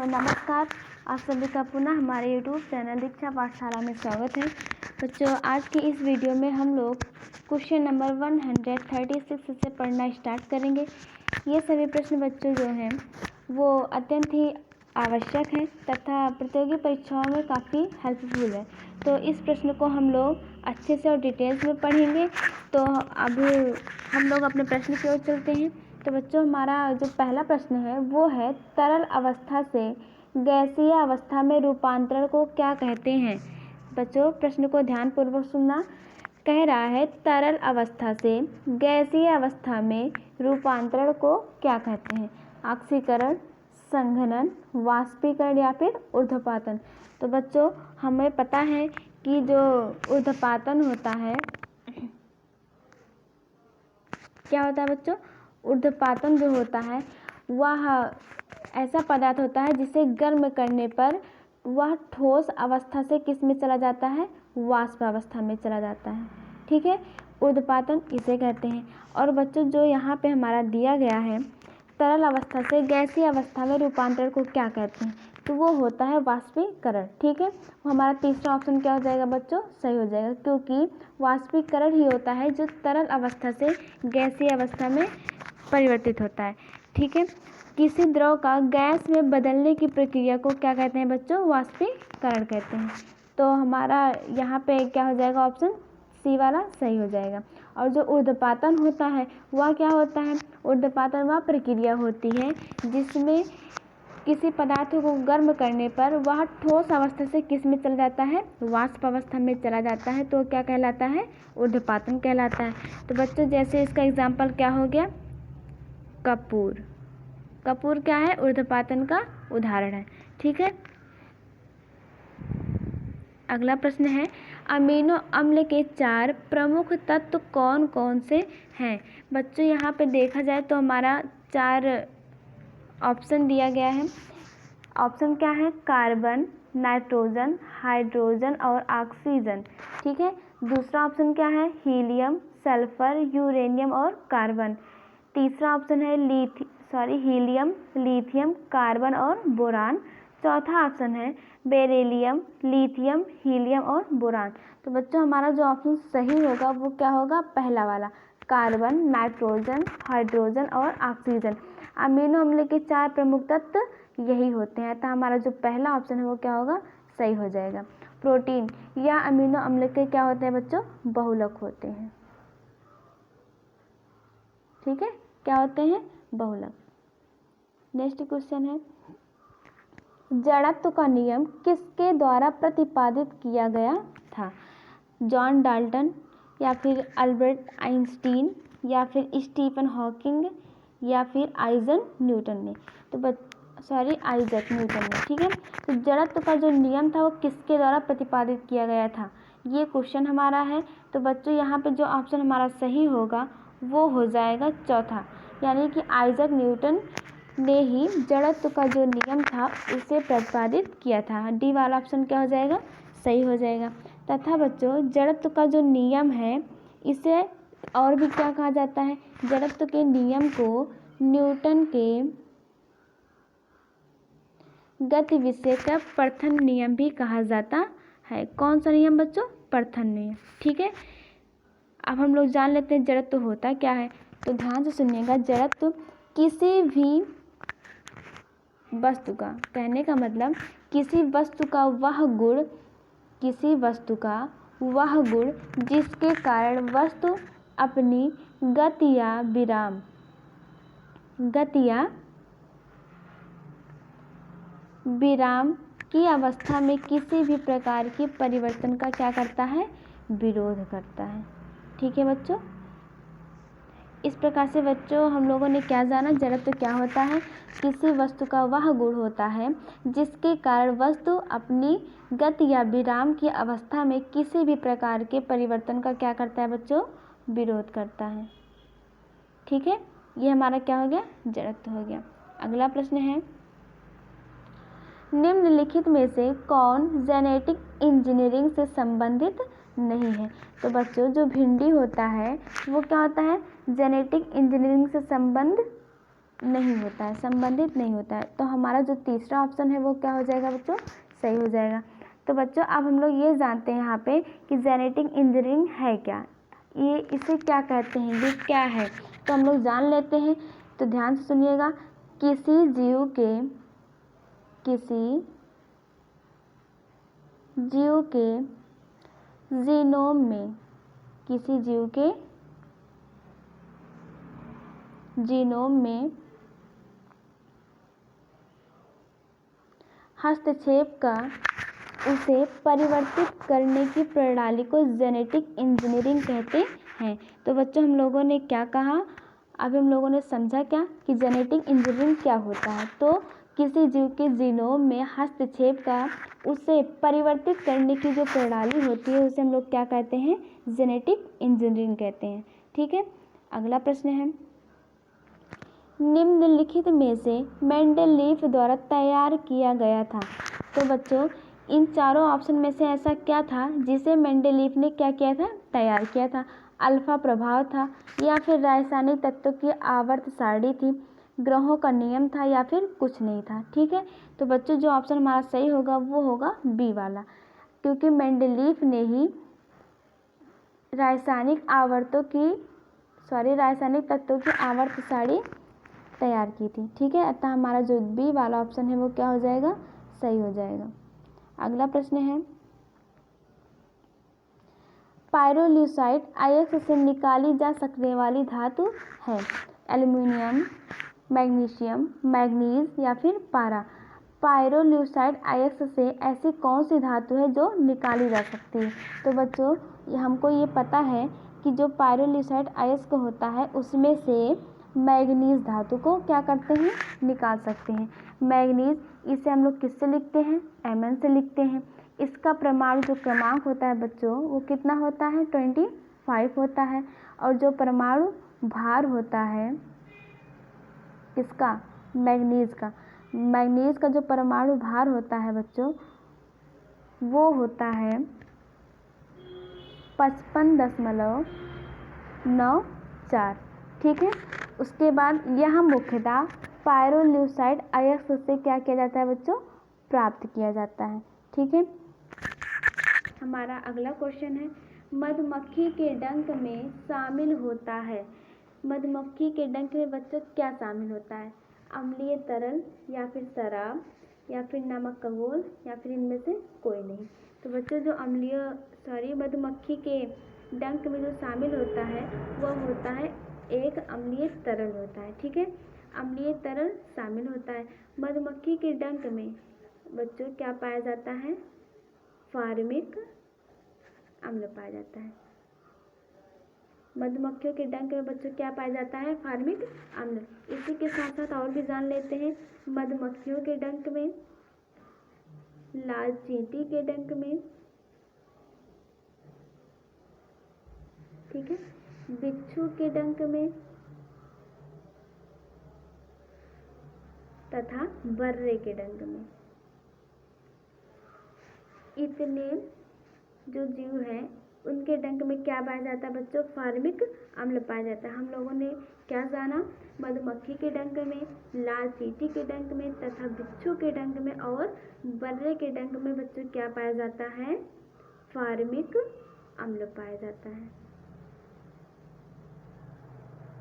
नमस्कार, आप सभी का पुनः हमारे यूट्यूब चैनल दीक्षा पाठशाला में स्वागत है। बच्चों, आज की इस वीडियो में हम लोग क्वेश्चन नंबर 136 से पढ़ना स्टार्ट करेंगे। ये सभी प्रश्न बच्चों जो हैं वो अत्यंत ही आवश्यक हैं तथा प्रतियोगी परीक्षाओं में काफ़ी हेल्पफुल है। तो इस प्रश्न को हम लोग अच्छे से और डिटेल्स में पढ़ेंगे। तो अब हम लोग अपने प्रश्न की ओर चलते हैं। तो बच्चों, हमारा जो पहला प्रश्न है वो है तरल अवस्था से गैसीय अवस्था में रूपांतरण को क्या कहते हैं। बच्चों, प्रश्न को ध्यानपूर्वक सुनना। कह रहा है तरल अवस्था से गैसीय अवस्था में रूपांतरण को क्या कहते हैं। ऑक्सीकरण, संघनन, वाष्पीकरण या फिर ऊर्ध्वपातन। तो बच्चों, हमें पता है कि जो ऊर्ध्वपातन होता है, क्या होता है बच्चों, ऊर्ध्वपातन जो होता है वह ऐसा पदार्थ होता है जिसे गर्म करने पर वह ठोस अवस्था से किस में चला जाता है, वाष्प अवस्था में चला जाता है। ठीक है, ऊर्ध्वपातन इसे कहते हैं। और बच्चों, जो यहाँ पे हमारा दिया गया है तरल अवस्था से गैसीय अवस्था में रूपांतरण को क्या कहते हैं, तो वो होता है वाष्पीकरण। ठीक है, वो हमारा तीसरा ऑप्शन क्या हो जाएगा बच्चों, सही हो जाएगा, क्योंकि वाष्पीकरण ही होता है जो तरल अवस्था से गैसीय अवस्था में परिवर्तित होता है। ठीक है, किसी द्रव का गैस में बदलने की प्रक्रिया को क्या कहते हैं बच्चों, वाष्पीकरण कहते हैं। तो हमारा यहाँ पे क्या हो जाएगा, ऑप्शन सी वाला सही हो जाएगा। और जो ऊर्ध्वपातन होता है वह क्या होता है, ऊर्ध्वपातन वह प्रक्रिया होती है जिसमें किसी पदार्थ को गर्म करने पर वह ठोस अवस्था से किस में चला जाता है, वाष्प अवस्था में चला जाता है। तो क्या कहलाता है, ऊर्ध्वपातन कहलाता है। तो बच्चों, जैसे इसका एग्जाम्पल क्या हो गया, कपूर। कपूर क्या है, ऊर्ध्वपातन का उदाहरण है। ठीक है, अगला प्रश्न है अमीनो अम्ल के 4 प्रमुख तत्व कौन कौन से हैं। बच्चों, यहाँ पे देखा जाए तो हमारा 4 ऑप्शन दिया गया है। ऑप्शन क्या है, कार्बन, नाइट्रोजन, हाइड्रोजन और ऑक्सीजन। ठीक है, दूसरा ऑप्शन क्या है, हीलियम, सल्फर, यूरेनियम और कार्बन। तीसरा ऑप्शन है हीलियम, लिथियम, कार्बन और बोरान। चौथा ऑप्शन है बेरिलियम, लिथियम, हीलियम और बोरान। तो बच्चों, हमारा जो ऑप्शन सही होगा वो क्या होगा, पहला वाला, कार्बन, नाइट्रोजन, हाइड्रोजन और ऑक्सीजन। अमीनो अम्ल के 4 प्रमुख तत्व यही होते हैं। तो हमारा जो पहला ऑप्शन है वो क्या होगा, सही हो जाएगा। प्रोटीन या अमीनो अम्ल के क्या होते हैं बच्चों, बहुलक होते हैं। ठीक है, क्या होते हैं, बहुलक। नेक्स्ट क्वेश्चन है जड़त्व का नियम किसके द्वारा प्रतिपादित किया गया था। जॉन डाल्टन या फिर अल्बर्ट आइंस्टीन या फिर स्टीफन हॉकिंग या फिर आइजक न्यूटन ने। आइजक न्यूटन ने। ठीक है, तो जड़त्व का जो नियम था वो किसके द्वारा प्रतिपादित किया गया था, ये क्वेश्चन हमारा है। तो बच्चों, यहाँ पे जो ऑप्शन हमारा सही होगा वो हो जाएगा चौथा, यानी कि आइजक न्यूटन ने ही जड़त्व का जो नियम था उसे प्रतिपादित किया था। डी वाला ऑप्शन क्या हो जाएगा, सही हो जाएगा। तथा बच्चों, जड़त्व का जो नियम है इसे और भी क्या कहा जाता है, जड़त्व के नियम को न्यूटन के गति विषय का प्रथम नियम भी कहा जाता है। कौन सा नियम बच्चों, प्रथम नियम। ठीक है, अब हम लोग जान लेते हैं जड़त्व होता क्या है। तो ध्यान से सुनिएगा, जड़त्व किसी भी वस्तु का, कहने का मतलब किसी वस्तु का वह गुण जिसके कारण वस्तु अपनी गति या विराम की अवस्था में किसी भी प्रकार की परिवर्तन का क्या करता है, विरोध करता है। ठीक है बच्चों, इस प्रकार से बच्चों हम लोगों ने क्या जाना, जड़त्व क्या होता है, किसी वस्तु का वह गुण होता है जिसके कारण वस्तु अपनी गति या विराम की अवस्था में किसी भी प्रकार के परिवर्तन का क्या करता है बच्चों, विरोध करता है। ठीक है, ये हमारा क्या हो गया, जड़त्व हो गया। अगला प्रश्न है निम्नलिखित में से कौन जेनेटिक इंजीनियरिंग से संबंधित नहीं है। तो बच्चों, जो भिंडी होता है वो क्या होता है, जेनेटिक इंजीनियरिंग से संबंध नहीं होता है, संबंधित नहीं होता है। तो हमारा जो तीसरा ऑप्शन है वो क्या हो जाएगा बच्चों, सही हो जाएगा। तो बच्चों अब हम लोग ये जानते हैं यहाँ पे कि जेनेटिक इंजीनियरिंग है क्या, ये इसे क्या कहते हैं, ये क्या है, तो हम लोग जान लेते हैं। तो ध्यान से सुनिएगा। किसी जीव के जीनोम में, किसी जीव के जीनोम में हस्तक्षेप का उसे परिवर्तित करने की प्रणाली को जेनेटिक इंजीनियरिंग कहते हैं। तो बच्चों हम लोगों ने क्या कहा, अब हम लोगों ने समझा क्या कि जेनेटिक इंजीनियरिंग क्या होता है। तो किसी जीव के जीनोम में हस्तक्षेप का उसे परिवर्तित करने की जो प्रणाली होती है उसे हम लोग क्या कहते हैं, जेनेटिक इंजीनियरिंग कहते हैं। ठीक है, अगला प्रश्न है, निम्नलिखित में से मेंडेलीफ द्वारा तैयार किया गया था। तो बच्चों इन चारों ऑप्शन में से ऐसा क्या था जिसे मेंडेलीफ ने क्या किया था, तैयार किया था। अल्फा प्रभाव था, या फिर रासायनिक तत्वों की आवर्त सारणी थी, ग्रहों का नियम था, या फिर कुछ नहीं था। ठीक है, तो बच्चों जो ऑप्शन हमारा सही होगा वो होगा बी वाला, क्योंकि मेंडेलीफ ने ही रासायनिक तत्वों की आवर्त सारणी तैयार की थी। ठीक है, अतः हमारा जो बी वाला ऑप्शन है वो क्या हो जाएगा, सही हो जाएगा। अगला प्रश्न है, पायरोल्यूसाइड आयस्क से निकाली जा सकने वाली धातु है, एल्युमिनियम, मैग्नीशियम, मैग्नीज या फिर पारा। पायरोल्यूसाइड अयस्क से ऐसी कौन सी धातु है जो निकाली जा सकती है। तो बच्चों हमको ये पता है कि जो पायरोल्यूसाइड अयस्क होता है उसमें से मैग्नीज धातु को क्या करते हैं, निकाल सकते हैं। मैग्नीज, इसे हम लोग किससे लिखते हैं, Mn से लिखते हैं। इसका परमाणु जो क्रमांक होता है बच्चों वो कितना होता है, 25 होता है। और जो परमाणु भार होता है किसका, मैग्नीज का जो परमाणु भार होता है बच्चों वो होता है 55.94। ठीक है, उसके बाद यह मुख्यतः पायरोल्यूसाइड अयस्क से क्या किया जाता है बच्चों, प्राप्त किया जाता है। ठीक है, हमारा अगला क्वेश्चन है, मधुमक्खी के डंक में शामिल होता है, मधुमक्खी के डंक में बच्चों क्या शामिल होता है, अम्लीय तरल या फिर शराब या फिर नमक का घोल या फिर इनमें से कोई नहीं। तो बच्चों जो मधुमक्खी के डंक में जो शामिल होता है वह होता है एक अम्लीय तरल होता है। ठीक है, अम्लीय तरल शामिल होता है। मधुमक्खी के डंक में बच्चों क्या पाया जाता है, फार्मिक अम्ल पाया जाता है। मधुमक्खियों के डंक में बच्चों क्या पाया जाता है, फार्मिक अम्ल। इसी के साथ साथ और भी जान लेते हैं, मधुमक्खियों के डंक में, लाल चींटी के डंक में, ठीक है, बिच्छू के डंक में तथा बर्रे के डंक में, इतने जो जीव हैं उनके डंक में क्या पाया जाता है बच्चों, फार्मिक अम्ल पाया जाता है। हम लोगों ने क्या जाना, मधुमक्खी के डंक में, लाल चींटी के डंक में तथा बिच्छू के डंक में और बर्रे के डंक में बच्चों क्या पाया जाता है, फार्मिक अम्ल पाया जाता है।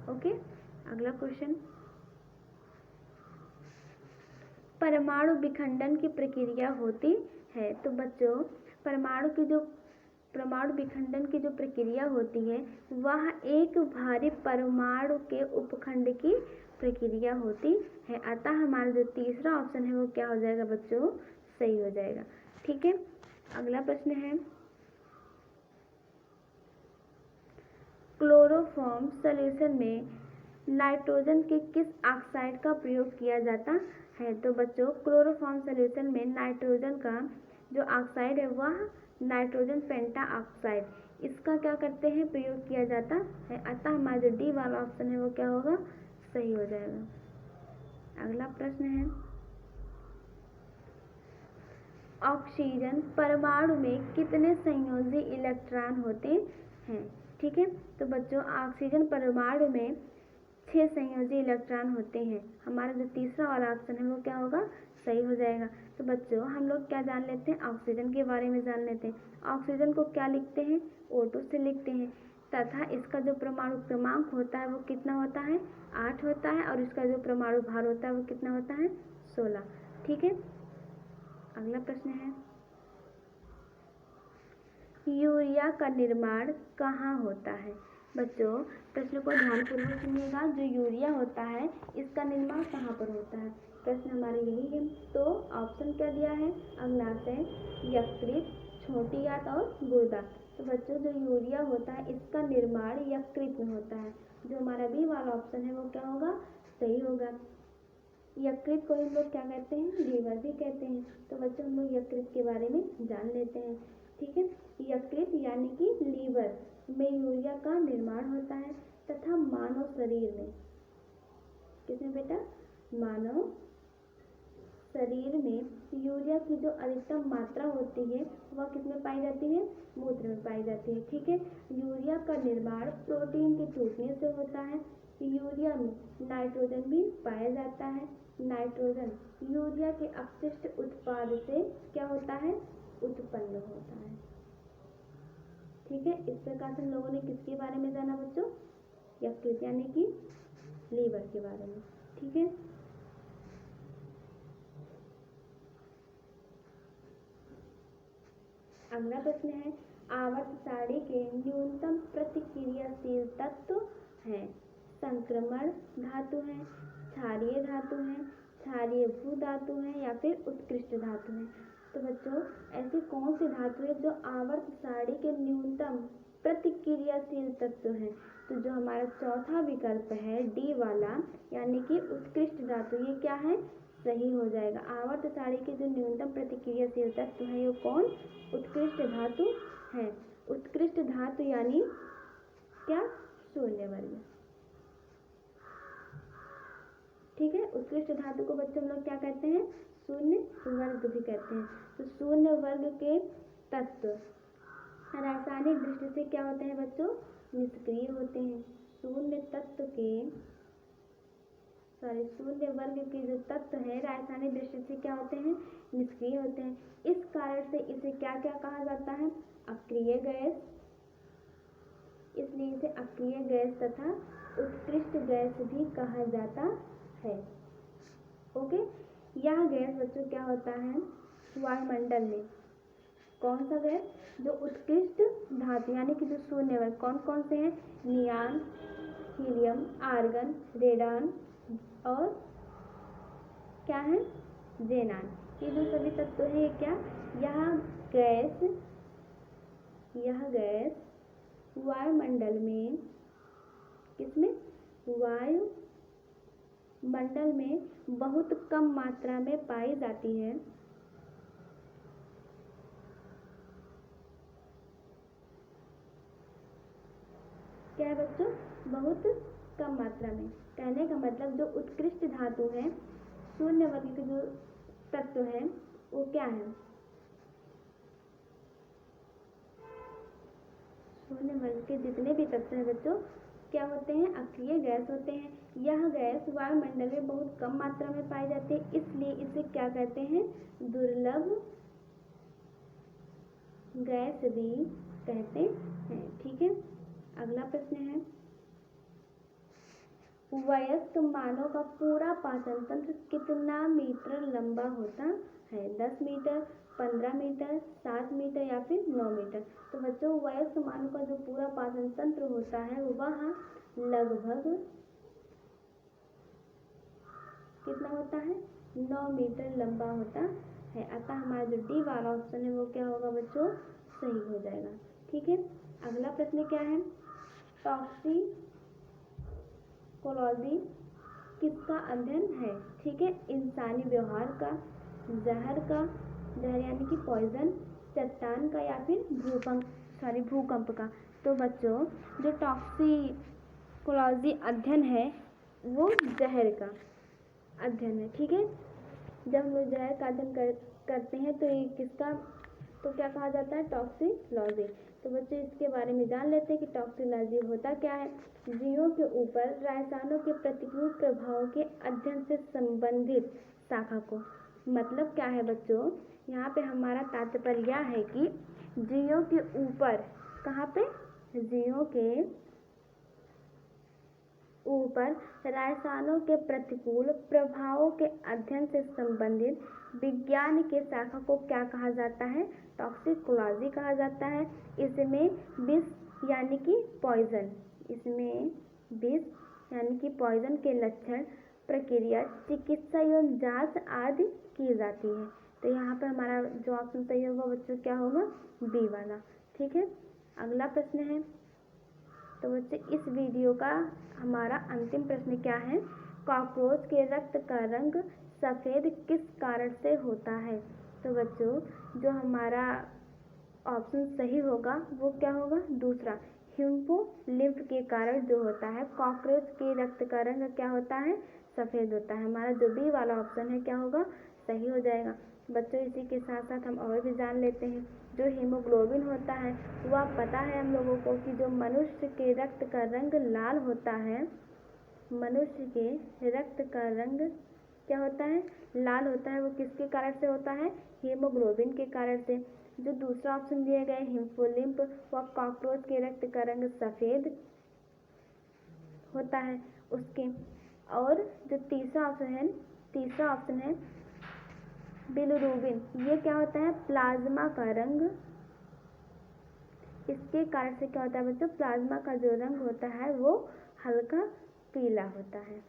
ओके, अगला क्वेश्चन, परमाणु विखंडन की प्रक्रिया होती है। तो बच्चों परमाणु विखंडन की जो प्रक्रिया होती है वह एक भारी परमाणु के उपखंड की प्रक्रिया होती है। अतः हमारा जो तीसरा ऑप्शन है वो क्या हो जाएगा बच्चों, सही हो जाएगा। ठीक है, अगला प्रश्न है, क्लोरोफॉर्म सॉल्यूशन में नाइट्रोजन के किस ऑक्साइड का प्रयोग किया जाता है। तो बच्चों क्लोरोफॉर्म सॉल्यूशन में नाइट्रोजन का जो ऑक्साइड है वह नाइट्रोजन पेंटा ऑक्साइड, इसका क्या करते हैं, प्रयोग किया जाता है। अतः हमारा जो डी वाला ऑप्शन है वो क्या होगा, सही हो जाएगा। अगला प्रश्न है, ऑक्सीजन परमाणु में कितने संयोजी इलेक्ट्रॉन होते हैं। ठीक है, तो बच्चों ऑक्सीजन परमाणु में 6 संयोजी इलेक्ट्रॉन होते हैं। हमारा जो तीसरा वाला ऑप्शन है वो क्या होगा, सही हो जाएगा। तो बच्चों हम लोग क्या जान लेते हैं, ऑक्सीजन के बारे में जान लेते हैं। ऑक्सीजन को क्या लिखते हैं, O2 से लिखते हैं, तथा इसका जो परमाणु क्रमांक होता है वो कितना होता है, 8 होता है, और इसका जो परमाणु भार होता है वो कितना होता है, 16। ठीक है, अगला प्रश्न है, यूरिया का निर्माण कहाँ होता है। बच्चों प्रश्न को ध्यानपूर्वक सुनिएगा। जो यूरिया होता है इसका निर्माण कहाँ पर होता है, प्रश्न हमारे यही है। तो ऑप्शन क्या दिया है, अग्नाशय, यकृत, छोटी आंत और गुर्दा। तो बच्चों जो यूरिया होता है इसका निर्माण यकृत में होता है। जो हमारा बी वाला ऑप्शन है वो क्या होगा, सही होगा। यकृत को हम लोग क्या कहते हैं, लीवर भी कहते हैं। तो बच्चों हम लोग यकृत के बारे में जान लेते हैं। ठीक है, यकृत यानी कि लीवर में यूरिया का निर्माण होता है तथा मानव शरीर में, किसमें बेटा, मानव शरीर में यूरिया की जो अधिकतम मात्रा होती है वह किसमें पाई जाती है, मूत्र में पाई जाती है। ठीक है, यूरिया का निर्माण प्रोटीन के टूटने से होता है। यूरिया में नाइट्रोजन भी पाया जाता है। नाइट्रोजन यूरिया के अपशिष्ट उत्पाद से क्या होता है, उत्पन्न होता है। ठीक है, इस प्रकार से हम लोगों ने किसके बारे में जाना बच्चों, यकृत यानी कि लीवर के बारे में। ठीक है, अगला प्रश्न है, आवर्त सारणी के न्यूनतम प्रतिक्रियाशील तत्व हैं। संक्रमण धातु है, क्षारीय धातु है, क्षारीय भू धातु है, या फिर उत्कृष्ट धातु है। तो बच्चों ऐसी कौन सी धातु है जो आवर्त सारणी के न्यूनतम प्रतिक्रियाशील तत्व है। तो जो हमारा चौथा विकल्प है डी वाला यानी कि उत्कृष्ट धातु, ये क्या है, सही हो जाएगा। आवर्त सारणी के जो न्यूनतम प्रतिक्रियाशील तत्व है ये कौन, उत्कृष्ट धातु है। उत्कृष्ट धातु यानी क्या, शून्य वर्ग। ठीक है, उत्कृष्ट धातु को बच्चों हम लोग क्या कहते हैं, शून्य वर्ग भी कहते हैं। तो शून्य वर्ग के तत्व रासायनिक दृष्टि से क्या होते हैं बच्चों, निष्क्रिय होते हैं। शून्य वर्ग के जो तत्व है रासायनिक दृष्टि से क्या होते हैं, निष्क्रिय होते हैं। इस कारण से इसे क्या क्या कहा जाता है, अक्रिय गैस। इसलिए इसे अक्रिय गैस तथा उत्कृष्ट गैस भी कहा जाता है। ओके, यह गैस बच्चों क्या होता है, वायुमंडल में कौन सा गैस, जो उत्कृष्ट धातु यानी कि जो शून्य वर्ग कौन कौन से हैं, नियान, हीलियम, आर्गन, रेडान और क्या है, जेनान। ये जो सभी तत्व है ये क्या, यह गैस वायुमंडल में, किसमें, वायुमंडल में बहुत कम मात्रा में पाई जाती है। क्या है बच्चों, बहुत कम मात्रा में। कहने का मतलब जो उत्कृष्ट धातु है, शून्य वर्ग के जो तत्व है वो क्या है, शून्य वर्ग के जितने भी तत्व हैं बच्चों क्या होते हैं, अक्रिय गैस होते हैं। यह गैस वायुमंडल में बहुत कम मात्रा में पाई जाती है, इसलिए इसे क्या कहते हैं, दुर्लभ गैस भी कहते हैं। ठीक है, अगला प्रश्न है, वयस्क मानव का पूरा पाचन तंत्र कितना मीटर लंबा होता है, 10 मीटर, 15 मीटर, 7 मीटर या फिर 9 मीटर। तो बच्चों वयस्क मानव का जो पूरा पाचन तंत्र होता है वह लगभग कितना होता है, 9 मीटर लंबा होता है। अतः हमारा जो डी वाला ऑप्शन है वो क्या होगा बच्चों, सही हो जाएगा। ठीक है, अगला प्रश्न क्या है, टॉक्सिकोलॉजी किसका अध्ययन है। ठीक है, इंसानी व्यवहार का, जहर यानी कि पॉइजन, चट्टान का या फिर भूकंप का। तो बच्चों जो टॉक्सिकोलॉजी अध्ययन है वो जहर का अध्ययन है। ठीक है, जब हम लोग जहर का अध्ययन करते हैं तो ये किसका तो क्या कहा जाता है, टॉक्सिकोलॉजी। तो बच्चों इसके बारे में जान लेते हैं कि टॉक्सिकोलॉजी होता क्या है। जीवों के ऊपर रसायनों के प्रतिकूल प्रभाव के अध्ययन से संबंधित शाखा को, मतलब क्या है बच्चों, यहाँ पे हमारा तात्पर्य यह है कि जीवों के ऊपर, कहाँ पे, जीवों के ऊपर रसायनों के प्रतिकूल प्रभावों के अध्ययन से संबंधित विज्ञान के शाखा को क्या कहा जाता है, टॉक्सिकोलॉजी कहा जाता है। इसमें विष यानी कि पॉइजन, इसमें विष यानी कि पॉइजन के लक्षण, प्रक्रिया, चिकित्सा एवं जांच आदि की जाती है। तो यहाँ पे हमारा जो ऑप्शन सही होगा बच्चों क्या होगा, बी वाला। ठीक है, अगला प्रश्न है। तो बच्चों इस वीडियो का हमारा अंतिम प्रश्न क्या है, कॉकरोच के रक्त का रंग सफ़ेद किस कारण से होता है। तो बच्चों जो हमारा ऑप्शन सही होगा वो क्या होगा, दूसरा, हीमोलिम्फ के कारण जो होता है कॉकरोच के रक्त का रंग क्या होता है, सफ़ेद होता है। हमारा जो बी वाला ऑप्शन है क्या होगा, सही हो जाएगा। बच्चों इसी के साथ साथ हम और भी जान लेते हैं, जो हीमोग्लोबिन होता है वह पता है हम लोगों को कि जो मनुष्य के रक्त का रंग लाल होता है, मनुष्य के रक्त का रंग क्या होता है, लाल होता है, वो किसके कारण से होता है, हीमोग्लोबिन के कारण से। जो दूसरा ऑप्शन दिया गया है हीमोलिम्फ, वह कॉकरोच के रक्त का रंग सफ़ेद होता है उसके। और जो तीसरा ऑप्शन है बिलिरुबिन, ये क्या होता है, प्लाज्मा का रंग, इसके कारण से क्या होता है बच्चों, प्लाज्मा का जो रंग होता है वो हल्का पीला होता है,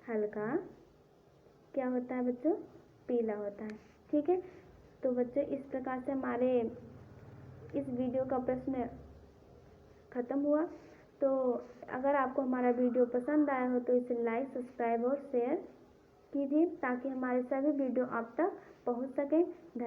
हल्का क्या होता है बच्चों, पीला होता है। ठीक है, तो बच्चों इस प्रकार से हमारे इस वीडियो का प्रश्न खत्म हुआ। तो अगर आपको हमारा वीडियो पसंद आया हो तो इसे लाइक, सब्सक्राइब और शेयर कीजिए ताकि हमारे सभी वीडियो आप तक पहुंच सकें।